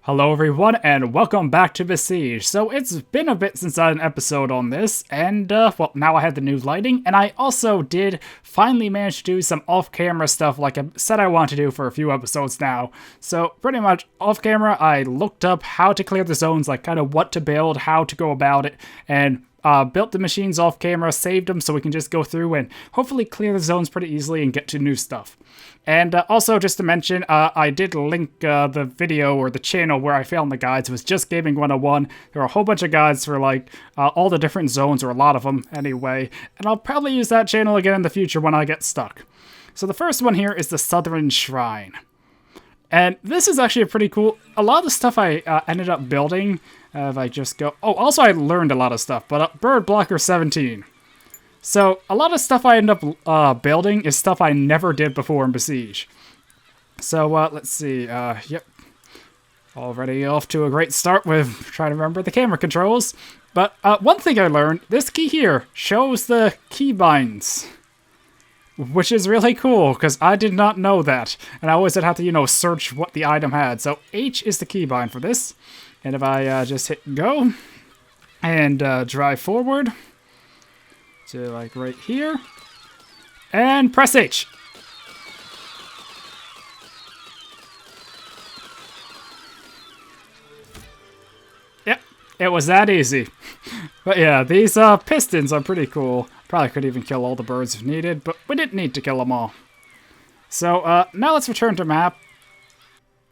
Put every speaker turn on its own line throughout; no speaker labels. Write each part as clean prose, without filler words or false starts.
Hello everyone, and welcome back to Besiege. So it's been a bit since I had an episode on this, and well, now I have the new lighting, and I also did finally manage to do some off-camera stuff like I said I wanted to do for a few episodes now. So pretty much off-camera, I looked up how to clear the zones, like kind of what to build, how to go about it, and built the machines off camera, saved them so we can just go through and hopefully clear the zones pretty easily and get to new stuff. And also, just to mention, I did link the video or the channel where I found the guides. It was just Gaming 101. There were a whole bunch of guides for like all the different zones, or a lot of them anyway. And I'll probably use that channel again in the future when I get stuck. So the first one here is the Southern Shrine. And this is actually pretty cool. A lot of the stuff I ended up building, if I just go... Oh, also I learned a lot of stuff, but Bird Blocker 17. So, a lot of stuff I end up building is stuff I never did before in Besiege. So, let's see. Yep. Already off to a great start with trying to remember the camera controls. But one thing I learned, this key here shows the keybinds. Which is really cool, because I did not know that. And I always had to, you know, search what the item had. So, H is the keybind for this. And if I just hit go and drive forward to like right here and press H. Yep, it was that easy. But yeah, these pistons are pretty cool. Probably could even kill all the birds if needed, but we didn't need to kill them all. So now let's return to map.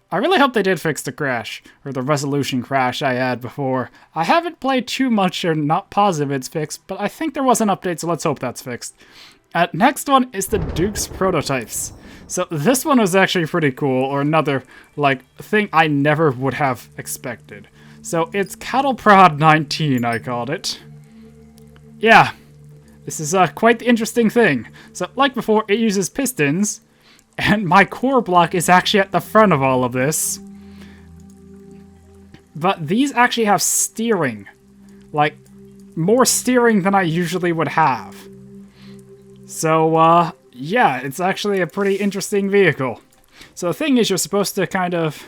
I really hope they did fix the crash, or the resolution crash I had before. I haven't played too much, or not positive it's fixed, but I think there was an update, so let's hope that's fixed. Next one is the Duke's prototypes. So this one was actually pretty cool, or another, like, thing I never would have expected. So it's Cattle Prod 19, I called it. Yeah, this is quite the interesting thing. So, like before, it uses pistons, and my core block is actually at the front of all of this. But these actually have steering. Like, more steering than I usually would have. So, yeah, it's actually a pretty interesting vehicle. So the thing is, you're supposed to kind of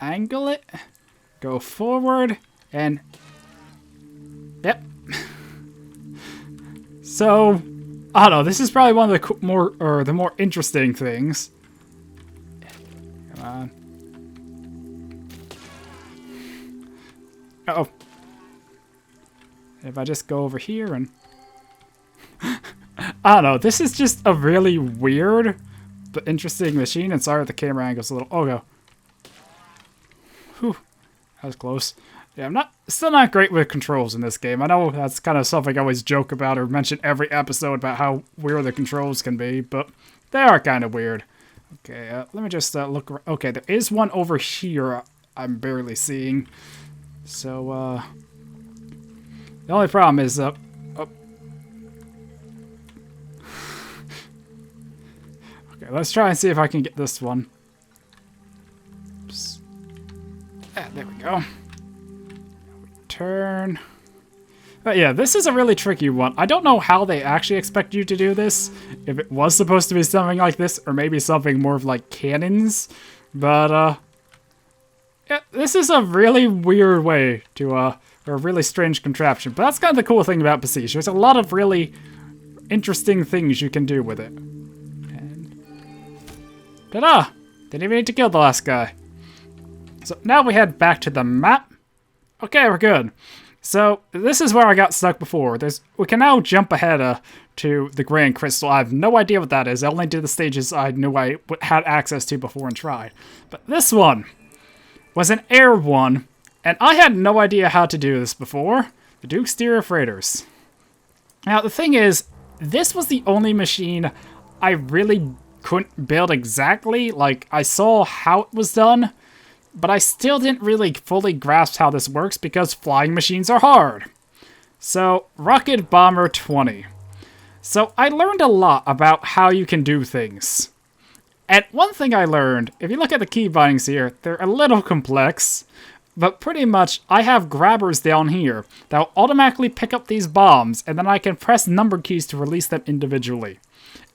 angle it, go forward, and... Yep. So... I don't know, this is probably one of the more interesting things. Come on. Uh-oh. If I just go over here and... I don't know, this is just a really weird but interesting machine. And sorry if the camera angle's a little... Oh, go. Whew. That was close. Yeah, I'm still not great with controls in this game. I know that's kind of something I always joke about or mention every episode about how weird the controls can be, but they are kind of weird. Okay, let me just look. Okay, there is one over here I'm barely seeing. So, the only problem is, oh. Okay, let's try and see if I can get this one. Oops. Ah, there we go. Turn. But yeah, this is a really tricky one. I don't know how they actually expect you to do this. If it was supposed to be something like this, or maybe something more of like cannons. But, yeah, this is a really weird way to, or a really strange contraption. But that's kind of the cool thing about Besiege. There's a lot of really interesting things you can do with it. And... ta-da! Didn't even need to kill the last guy. So now we head back to the map. Okay, we're good. So, this is where I got stuck before. We can now jump ahead to the Grand Crystal. I have no idea what that is. I only did the stages I knew I had access to before and tried. But this one was an air one, and I had no idea how to do this before. The Duke's Stereo Freighters. Now, the thing is, this was the only machine I really couldn't build exactly. Like, I saw how it was done, but I still didn't really fully grasp how this works because flying machines are hard. So, Rocket Bomber 20. So, I learned a lot about how you can do things. And one thing I learned, if you look at the key bindings here, they're a little complex, but pretty much I have grabbers down here that will automatically pick up these bombs, and then I can press number keys to release them individually.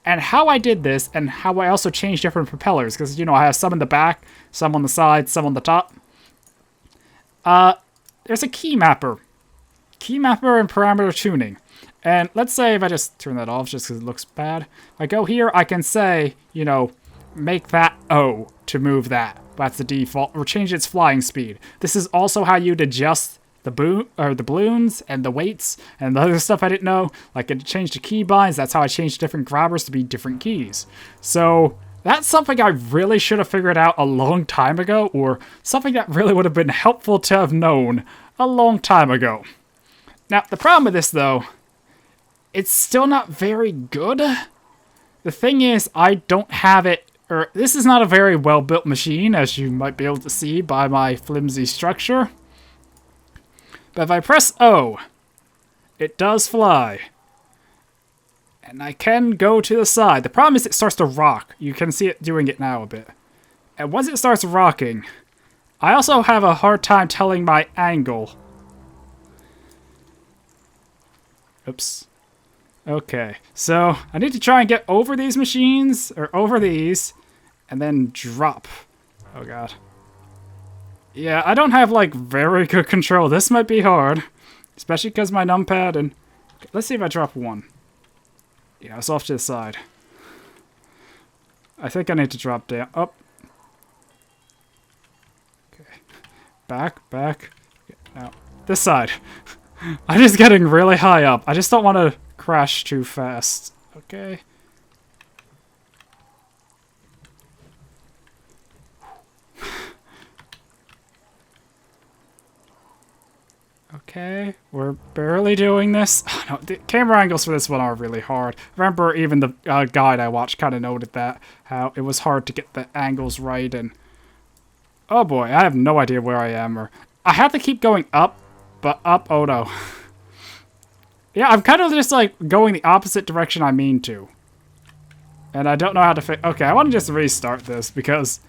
And how I did this, and how I also changed different propellers, because, you know, I have some in the back, some on the side, some on the top. there's a key mapper. Key mapper and parameter tuning. And let's say if I just turn that off just because it looks bad. If I go here, I can say, you know, make that O to move that. That's the default. Or change its flying speed. This is also how you'd adjust the balloons and the weights and the other stuff I didn't know. Like it changed the key binds. That's how I changed different grabbers to be different keys. So that's something I really should have figured out a long time ago, or something that really would have been helpful to have known a long time ago. Now, the problem with this, though, it's still not very good. The thing is, I don't have it, or this is not a very well-built machine, as you might be able to see by my flimsy structure. But if I press O, it does fly. And I can go to the side. The problem is it starts to rock. You can see it doing it now a bit. And once it starts rocking, I also have a hard time telling my angle. Oops. Okay, so I need to try and get over these machines, or over these, and then drop. Oh god. Yeah, I don't have, like, very good control. This might be hard, especially because my numpad and... Okay, let's see if I drop one. Yeah, it's off to the side. I think I need to drop down. Up. Okay. Back. Okay, now, this side. I'm just getting really high up. I just don't want to crash too fast. Okay. Okay, we're barely doing this. Oh, no, the camera angles for this one are really hard. Remember, even the guide I watched kind of noted that, how it was hard to get the angles right, and... Oh boy, I have no idea where I am, or... I have to keep going up, but up, oh no. Yeah, I'm kind of just, like, going the opposite direction I mean to. And I don't know how to fix... Okay, I want to just restart this, because...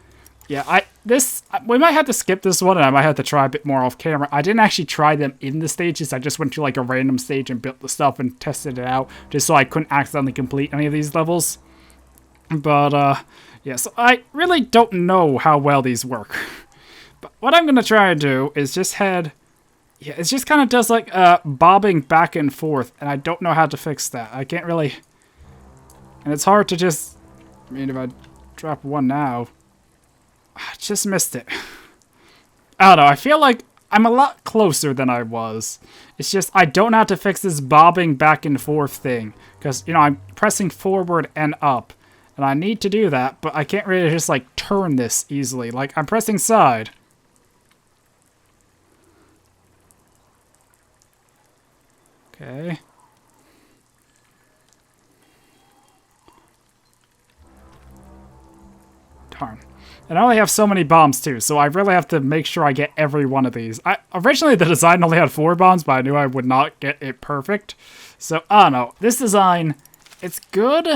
Yeah, we might have to skip this one, and I might have to try a bit more off camera. I didn't actually try them in the stages. I just went to like a random stage and built the stuff and tested it out, just so I couldn't accidentally complete any of these levels. But, yeah, so I really don't know how well these work. But what I'm going to try and do is just head... Yeah, it just kind of does like bobbing back and forth, and I don't know how to fix that. I can't really... And it's hard to just... I mean, if I drop one now... I just missed it. I don't know, I feel like I'm a lot closer than I was. It's just, I don't know how to fix this bobbing back and forth thing. Because, you know, I'm pressing forward and up. And I need to do that, but I can't really just, like, turn this easily. Like, I'm pressing side. Okay. Darn. And I only have so many bombs too, so I really have to make sure I get every one of these. Originally the design only had 4 bombs, but I knew I would not get it perfect. So, I don't know. This design, it's good,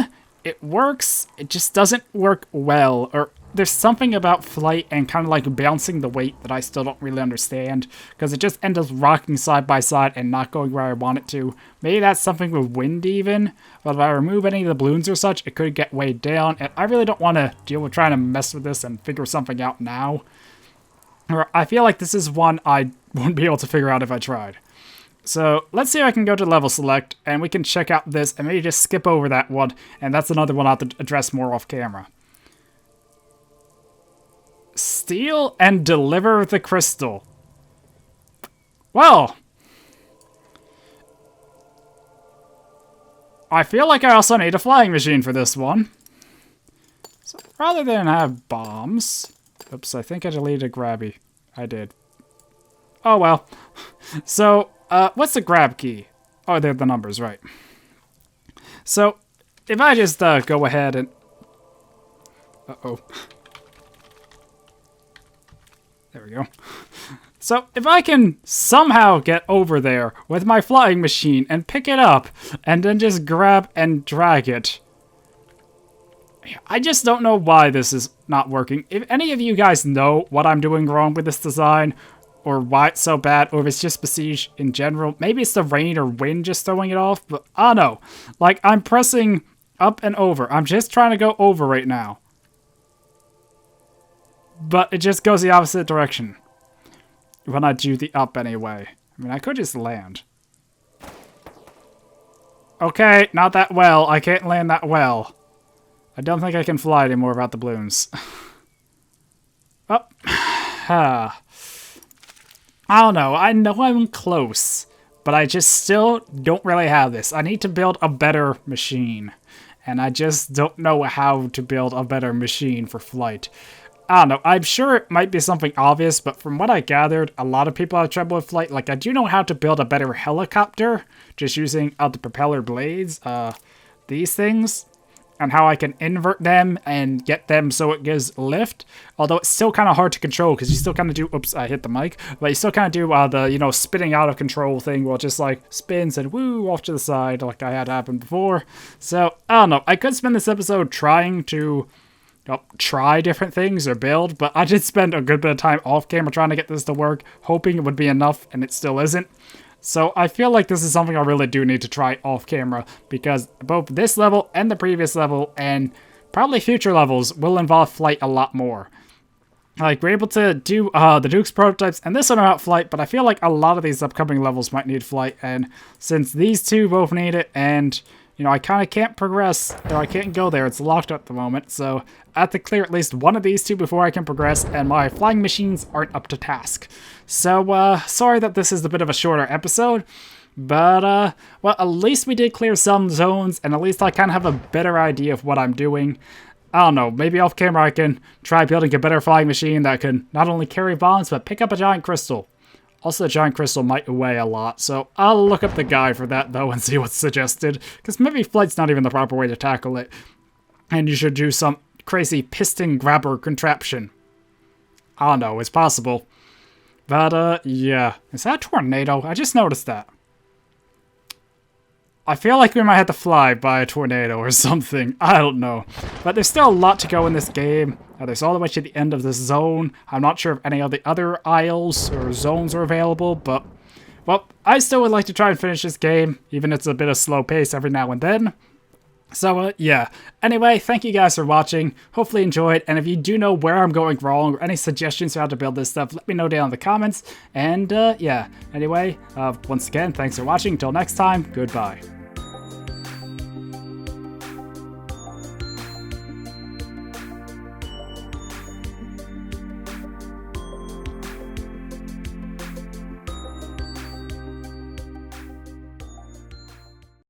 it works, it just doesn't work well. Or there's something about flight and kind of like bouncing the weight that I still don't really understand. Because it just ends up rocking side by side and not going where I want it to. Maybe that's something with wind even. But if I remove any of the balloons or such, it could get weighed down. And I really don't want to deal with trying to mess with this and figure something out now. Or I feel like this is one I wouldn't be able to figure out if I tried. So let's see if I can go to level select and we can check out this and maybe just skip over that one. And that's another one I'll have to address more off camera. Steal and deliver the crystal. Well, I feel like I also need a flying machine for this one. So rather than have bombs... Oops, I think I deleted a grabby. I did. Oh well. So, what's the grab key? Oh, they're the numbers, right. So, if I just go ahead and... Uh-oh. There we go. So, if I can somehow get over there with my flying machine and pick it up, and then just grab and drag it. I just don't know why this is not working. If any of you guys know what I'm doing wrong with this design, or why it's so bad, or if it's just Besiege in general, maybe it's the rain or wind just throwing it off, but I don't know. Like, I'm pressing up and over. I'm just trying to go over right now. But it just goes the opposite direction. when I do the up anyway. I mean, I could just land. Okay, not that well. I can't land that well. I don't think I can fly anymore without the balloons. Oh. I don't know. I know I'm close, but I just still don't really have this. I need to build a better machine, and I just don't know how to build a better machine for flight. I don't know. I'm sure it might be something obvious, but from what I gathered, a lot of people have trouble with flight. Like, I do know how to build a better helicopter, just using the propeller blades, these things, and how I can invert them and get them so it gives lift. Although it's still kind of hard to control, because you still kind of do, oops, I hit the mic, but you still kind of do the, you know, spinning out of control thing, where it just, like, spins and woo, off to the side, like I had happen before. So, I don't know. I could spend this episode trying to try different things or build, but I did spend a good bit of time off camera trying to get this to work, hoping it would be enough, and it still isn't. So I feel like this is something I really do need to try off camera, because both this level and the previous level, and probably future levels, will involve flight a lot more. Like, we're able to do the Duke's prototypes, and this one about flight, but I feel like a lot of these upcoming levels might need flight, and since these two both need it, and you know, I kind of can't progress, or I can't go there. It's locked at the moment, so I have to clear at least one of these two before I can progress, and my flying machines aren't up to task. So, sorry that this is a bit of a shorter episode, but, well, at least we did clear some zones, and at least I kind of have a better idea of what I'm doing. I don't know, maybe off camera I can try building a better flying machine that can not only carry bombs, but pick up a giant crystal. Also, the giant crystal might weigh a lot, so I'll look up the guide for that, though, and see what's suggested. Because maybe flight's not even the proper way to tackle it. And you should do some crazy piston grabber contraption. I don't know, it's possible. But, yeah. Is that a tornado? I just noticed that. I feel like we might have to fly by a tornado or something. I don't know. But there's still a lot to go in this game. There's all the way to the end of this zone. I'm not sure if any of the other aisles or zones are available, but, well, I still would like to try and finish this game, even if it's a bit of slow pace every now and then. So, yeah. Anyway, thank you guys for watching. Hopefully you enjoyed, and if you do know where I'm going wrong or any suggestions for how to build this stuff, let me know down in the comments. And, yeah. Anyway, once again, thanks for watching. Until next time, goodbye.